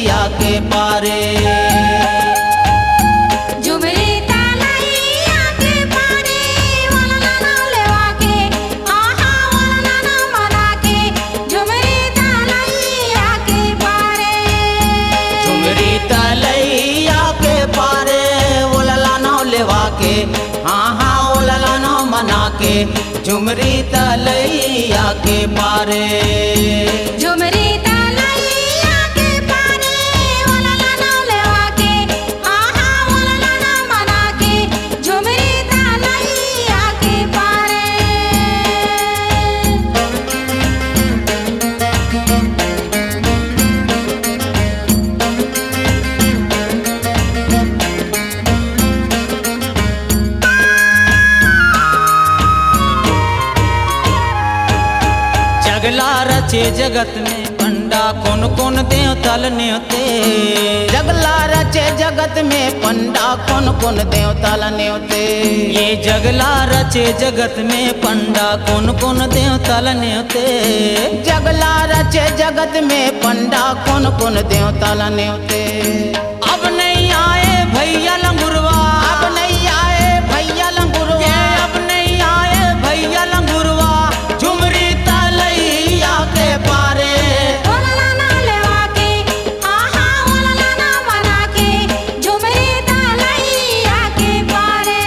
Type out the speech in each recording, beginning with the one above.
तलैया के पारे। झुमरी तलैया के पारे वलला नाम लेवा के आहा वलला नाम मना के झुमरी तलैया के पारे। झुमरी तलैया के पारे वलला नाम लेवा के आहा वलला नाम मना के झुमरी तलैया के पारे। झुमरी तलैया के पारे वलला नाम लेवा के आहा वलला नाम मना के झुमरी तलैया के पारे। जगला रचे जगत में पंडा कौन कौन देव तल न्योते। जगला रचे जगत में पंडा कौन कौन देव तल न्योते। ये जगला रचे जगत में पंडा कौन कौन देव तल न्योते। जगला रचे जगत में पंडा कौन कौन देव तल न्योते। अब नहीं आए भैया लंगुरवा, अब नहीं आए भैया लंगुरवा, अब नहीं आए भैया लंगुरवा झुमरी तलैया के पारे। वलला नाम लेवा के आहा वलला नाम मना के झुमरी तलैया के पारे।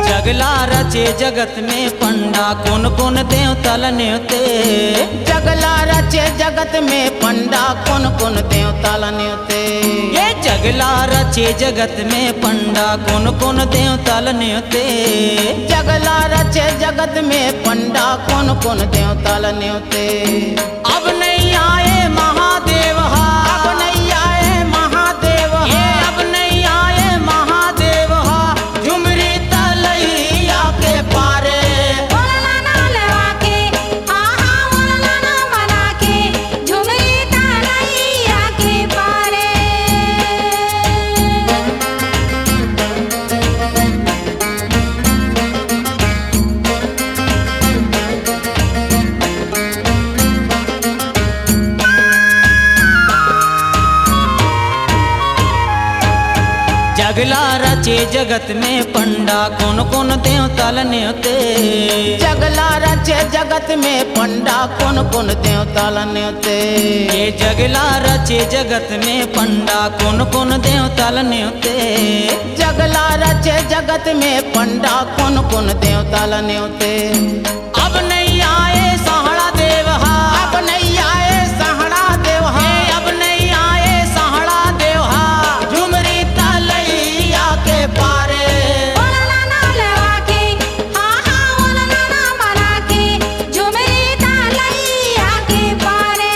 जगला रचे जगत में पंडा कौन कौन देव तल न्योते। जगला रचे जगत में पंडा कौन कौन देव तल न्योते। ये जगला रचे जगत में पंडा कौन कौन देव तल न्योते। जगला रचे जगत में पंडा कौन कौन देव तल न्योते। अब नहीं आए महादेव हा, अब नहीं आए महादेव हा, अब नहीं आए महादेव हा झुमरी तलैया के पारे। वलला नाम लेवा के आहा वलला नाम मना के झुमरी तलैया के पारे। जगला रचे जगत में पंडा कौन कौन देव तल न्योते। जगला रचे जगत में पंडा कौन कौन देव तल न्योते। ये जगला रचे जगत में पंडा कौन कौन देव तल न्योते। जगला रचे जगत में पंडा कौन कौन देव तल न्योते। अब नहीं आए सहारा देव हा, अब नहीं आए सहारा देव हा, अब नहीं आए सहारा देव हा झुमरी तलैया के पारे। वलला नाम लेवा के आहा वलला नाम मना के झुमरी तलैया के पारे।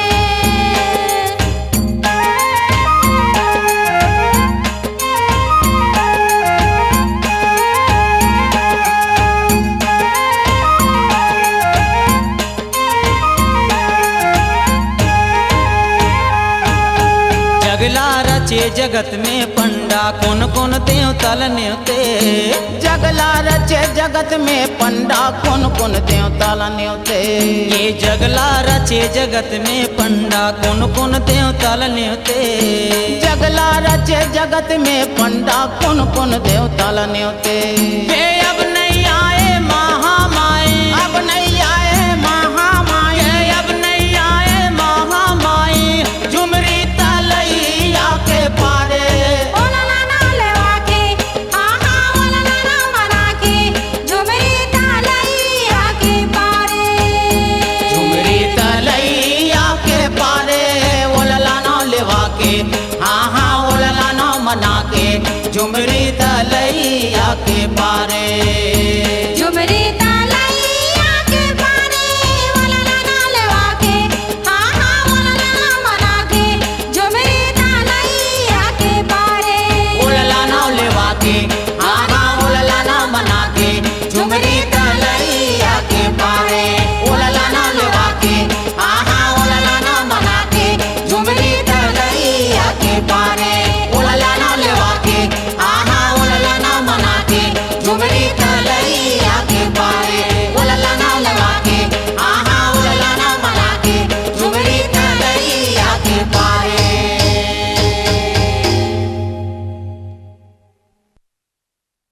जगला रचे जगत में पंडा कौन कौन देव तल न्योते। जगला रचे जगत में पंडा कौन कौन देव तल न्योते। ये जगला रचे जगत में पंडा कौन कौन देव तल न्योते। जगला रचे जगत में पंडा कौन कौन देव तल न्योते। ये अब नहीं आए महामाई, अब नहीं आए महामाई, अब नहीं आए महामाई झुमरी तलैया के पारे। वलला नाम लेवा के आहा वलला नाम मना के झुमरी तलैया के पारे। झुमरी तलैया के पारे वलला नाम लेवा के आहा वलला नाम मना के झुमरी तलैया के पारे।